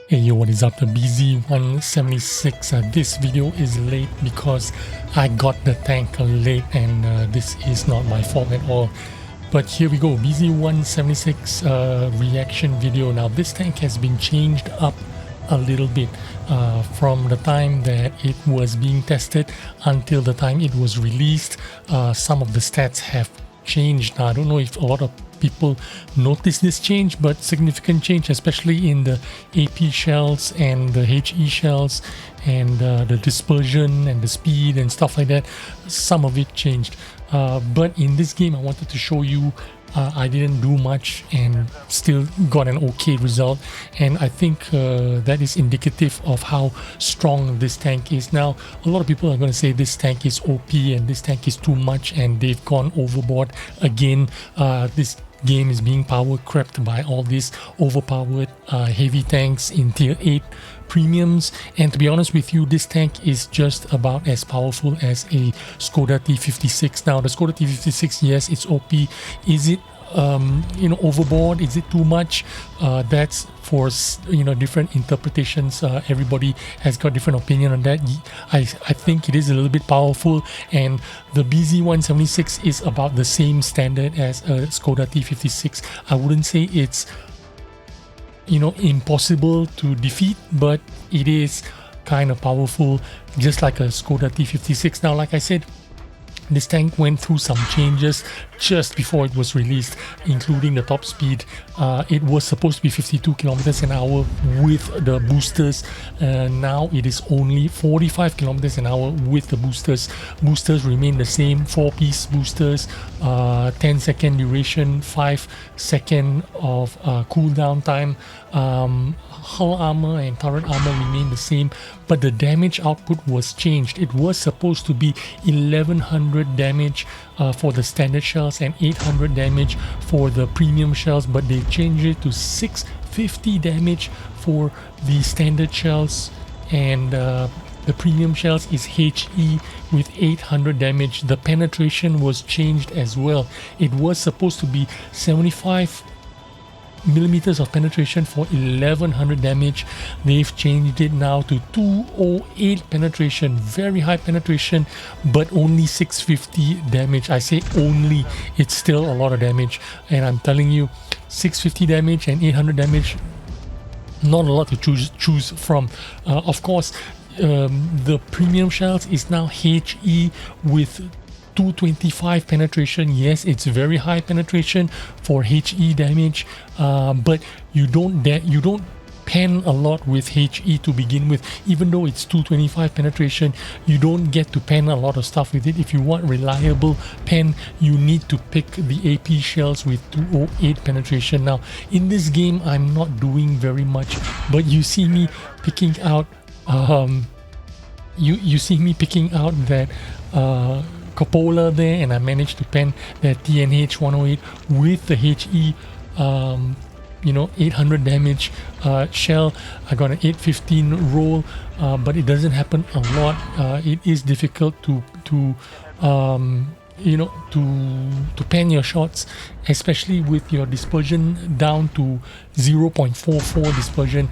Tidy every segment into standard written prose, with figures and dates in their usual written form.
Hey yo, what is up? The BZ-176. This video is late because I got the tank late and this is not my fault at all. But here we go, BZ-176 reaction video. Now this tank has been changed up a little bit from the time that it was being tested until the time it was released. Some of the stats have changed. Now I don't know if a lot of people notice this change, but significant change, especially in the AP shells and the HE shells and the dispersion and the speed and stuff like that. Some of it changed, but in this game I wanted to show you I didn't do much and still got an okay result, and I think that is indicative of how strong this tank is. Now a lot of people are going to say this tank is OP and this tank is too much and they've gone overboard again. This game is being power crept by all these overpowered heavy tanks in tier 8 premiums, and to be honest with you, this tank is just about as powerful as a Skoda T56. Now the Skoda T56, yes, it's OP. Is it overboard? Is it too much? That's for different interpretations. Everybody has got different opinion on that. I think it is a little bit powerful, and the BZ-176 is about the same standard as a Skoda T56. I wouldn't say it's impossible to defeat, but it is kind of powerful, just like a Skoda T56. Now, like I said, this tank went through some changes just before it was released, including the top speed. It was supposed to be 52 kilometers an hour with the boosters. Now it is only 45 kilometers an hour with the boosters. Boosters remain the same, 4-piece boosters, 10-second duration, 5-second of cooldown time. Hull armor and turret armor remain the same, but the damage output was changed. It was supposed to be 1100 damage for the standard shells and 800 damage for the premium shells, but they changed it to 650 damage for the standard shells, and the premium shells is HE with 800 damage. The penetration was changed as well. It was supposed to be 75 millimeters of penetration for 1100 damage. They've changed it now to 208 penetration, very high penetration, but only 650 damage. I say only, it's still a lot of damage, and I'm telling you, 650 damage and 800 damage, not a lot to choose from. Of course, the premium shells is now HE with 225 penetration. Yes, it's very high penetration for HE damage, but you don't pen a lot with HE to begin with. Even though it's 225 penetration, you don't get to pen a lot of stuff with it. If you want reliable pen, you need to pick the AP shells with 208 penetration. Now in this game I'm not doing very much, but you see me picking out you see me picking out that cupola there, and I managed to pen that TNH 108 with the HE 800 damage shell. I got an 815 roll, but it doesn't happen a lot. It is difficult to pen your shots, especially with your dispersion down to 0.44 dispersion.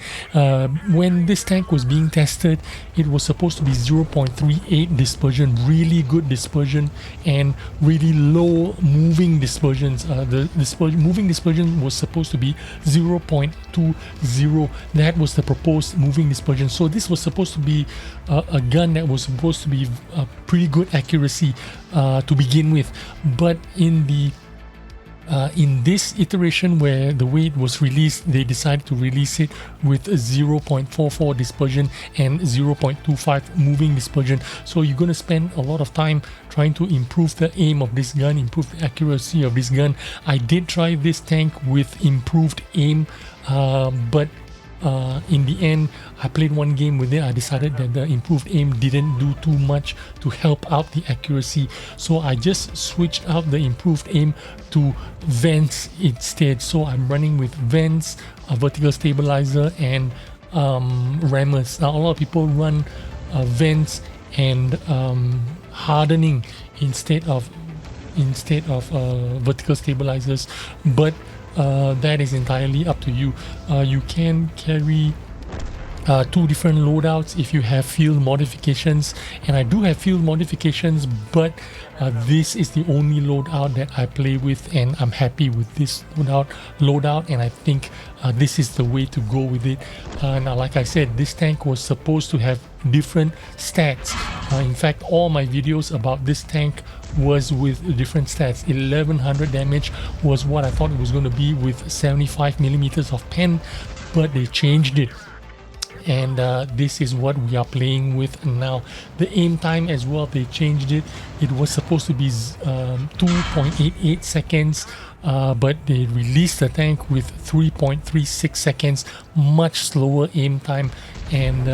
When this tank was being tested, it was supposed to be 0.38 dispersion, really good dispersion, and really low moving dispersions. The moving dispersion was supposed to be 0.20. That was the proposed moving dispersion. So this was supposed to be a gun that was supposed to be a pretty good accuracy to begin with, but in this iteration, where the way it was released, they decided to release it with a 0.44 dispersion and 0.25 moving dispersion. So you're going to spend a lot of time trying to improve the aim of this gun, improve the accuracy of this gun. I did try this tank with improved aim, but in the end, I played one game with it. I decided that the improved aim didn't do too much to help out the accuracy, so I just switched out the improved aim to vents instead. So I'm running with vents, a vertical stabilizer, and rammers. Now a lot of people run vents and hardening instead of vertical stabilizers, but that is entirely up to you. You can carry two different loadouts if you have field modifications, and I do have field modifications, but this is the only loadout that I play with, and I'm happy with this loadout, and I think this is the way to go with it. Now, like I said, this tank was supposed to have different stats. In fact, all my videos about this tank was with different stats. 1100 damage was what I thought it was going to be with 75 millimeters of pen, but they changed it, and this is what we are playing with now. The aim time as well, they changed it. It was supposed to be 2.88 seconds, but they released the tank with 3.36 seconds, much slower aim time, and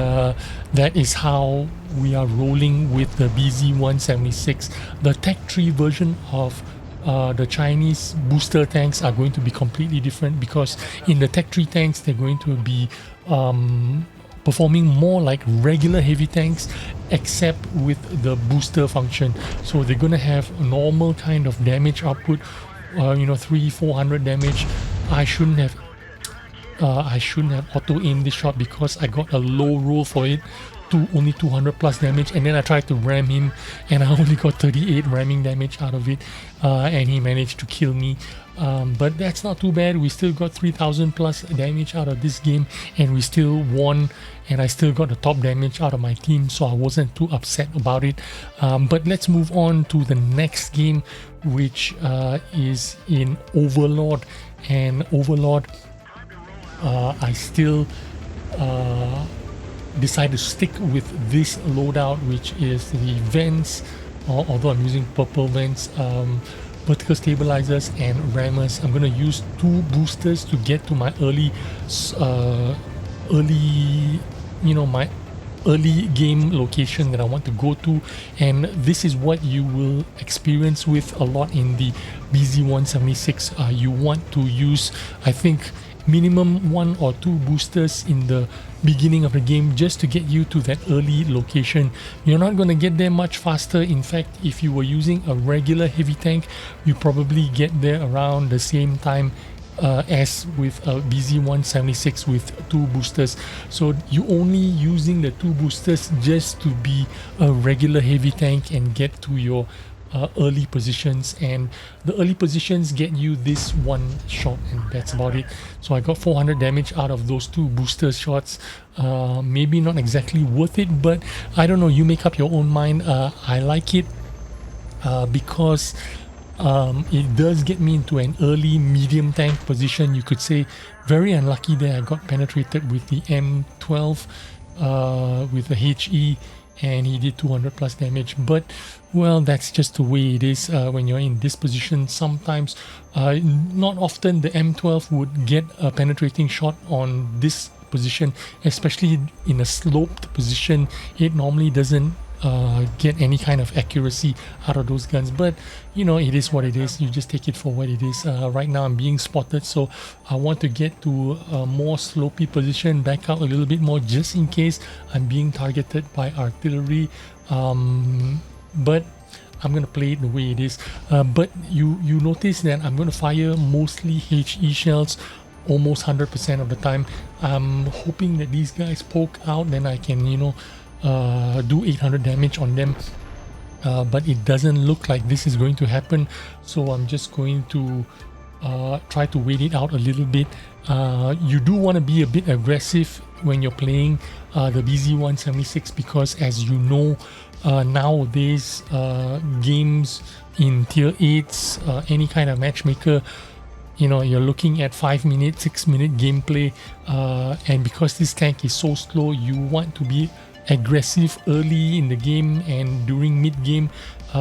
that is how we are rolling with the BZ-176. The Tech 3 version of the Chinese booster tanks are going to be completely different, because in the Tech 3 tanks they're going to be performing more like regular heavy tanks, except with the booster function. So they're gonna have normal kind of damage output, 300-400 damage. I shouldn't have auto aimed this shot because I got a low roll for it to only 200 plus damage, and then I tried to ram him and I only got 38 ramming damage out of it, and he managed to kill me. But that's not too bad. We still got 3000 plus damage out of this game, and we still won, and I still got the top damage out of my team, so I wasn't too upset about it. But let's move on to the next game, which is in Overlord. And Overlord, I still decide to stick with this loadout, which is the vents, although I'm using purple vents, vertical stabilizers and rammers. I'm going to use 2 boosters to get to my my early game location that I want to go to, and this is what you will experience with a lot in the BZ-176. You want to use, I think, minimum 1 or 2 boosters in the beginning of the game just to get you to that early location. You're not going to get there much faster. In fact, if you were using a regular heavy tank, you probably get there around the same time as with a BZ-176 with 2 boosters. So you only using the 2 boosters just to be a regular heavy tank and get to your early positions, and the early positions get you this one shot, and that's about it. So I got 400 damage out of those 2 booster shots. Maybe not exactly worth it, but I don't know, you make up your own mind. I like it because it does get me into an early medium tank position, you could say. Very unlucky there, I got penetrated with the M12 with the HE, and he did 200 plus damage. But well, that's just the way it is when you're in this position. Sometimes, not often, the M12 would get a penetrating shot on this position, especially in a sloped position. It normally doesn't get any kind of accuracy out of those guns, but you know, it is what it is. You just take it for what it is. Right now I'm being spotted, so I want to get to a more slopey position, back out a little bit more just in case I'm being targeted by artillery. But I'm gonna play it the way it is. But you notice that I'm gonna fire mostly HE shells almost 100% of the time. I'm hoping that these guys poke out, then I can, you know, do 800 damage on them, but it doesn't look like this is going to happen, so I'm just going to try to wait it out a little bit. You do want to be a bit aggressive when you're playing the BZ-176, because as you know, nowadays games in tier 8s, any kind of matchmaker, you know, you're looking at 5-minute, 6-minute gameplay, and because this tank is so slow, you want to be aggressive early in the game and during mid game,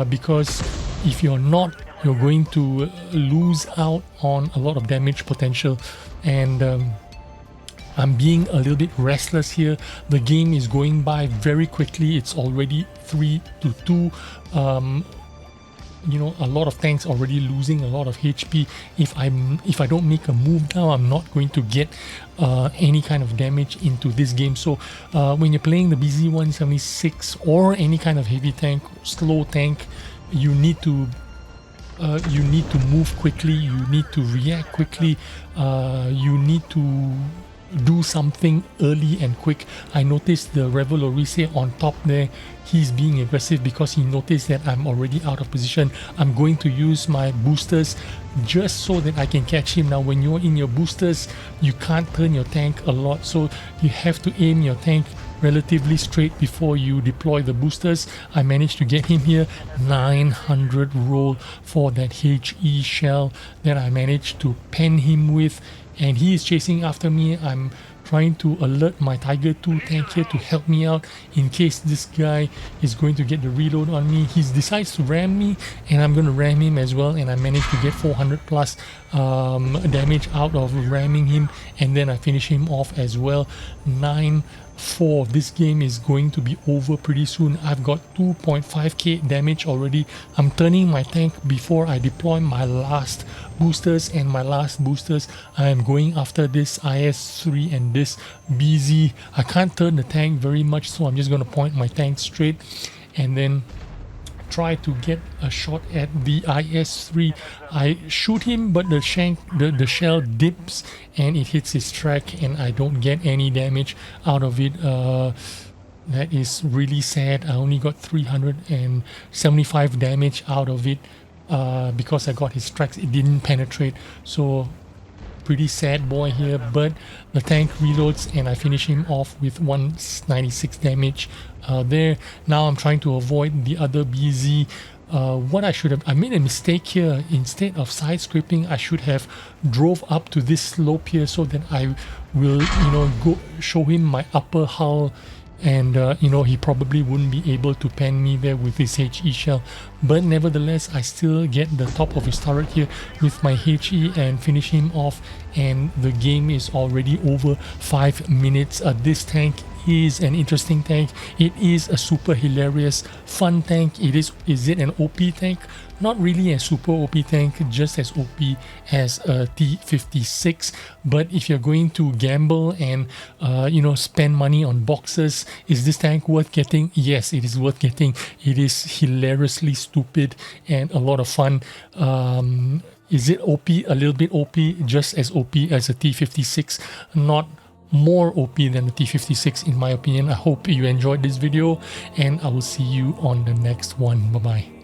because if you're not, you're going to lose out on a lot of damage potential. And I'm being a little bit restless here. The game is going by very quickly. It's already 3-2. You know, a lot of tanks already losing a lot of HP. If I don't make a move now, I'm not going to get any kind of damage into this game. So when you're playing the BZ-176 or any kind of heavy tank, slow tank, you need to move quickly, you need to react quickly, you need to do something early and quick. I noticed the Revolurise on top there. He's being aggressive because he noticed that I'm already out of position. I'm going to use my boosters just so that I can catch him. Now when you're in your boosters, you can't turn your tank a lot, so you have to aim your tank relatively straight before you deploy the boosters. I managed to get him here. 900 roll for that HE shell that I managed to pen him with, and he is chasing after me. I'm trying to alert my Tiger 2 tank here to help me out in case this guy is going to get the reload on me. He decides to ram me, and I'm going to ram him as well, and I managed to get 400 plus damage out of ramming him, and then I finish him off as well. 9-4. This game is going to be over pretty soon. I've got 2.5k damage already. I'm turning my tank before I deploy my last boosters, and my last boosters, I am going after this IS-3 and this BZ. I can't turn the tank very much, so I'm just going to point my tank straight and then try to get a shot at the IS-3. I shoot him, but the shell dips and it hits his track, and I don't get any damage out of it. That is really sad. I only got 375 damage out of it because I got his tracks. It didn't penetrate, so pretty sad boy here, but the tank reloads and I finish him off with 196 damage there. Now I'm trying to avoid the other BZ. What I should have, I made a mistake here. Instead of side scraping, I should have drove up to this slope here so that I will, go show him my upper hull, and he probably wouldn't be able to pen me there with his HE shell. But nevertheless, I still get the top of his turret here with my HE and finish him off, and the game is already over 5 minutes. This tank is an interesting tank. It is a super hilarious fun tank. Is it an OP tank? Not really a super OP tank, just as OP as a T56. But if you're going to gamble and spend money on boxes, is this tank worth getting? Yes, it is worth getting. It is hilariously stupid and a lot of fun. Is it OP? A little bit OP, just as OP as a T56, not more OP than the T56 in my opinion. I hope you enjoyed this video, and I will see you on the next one. Bye bye.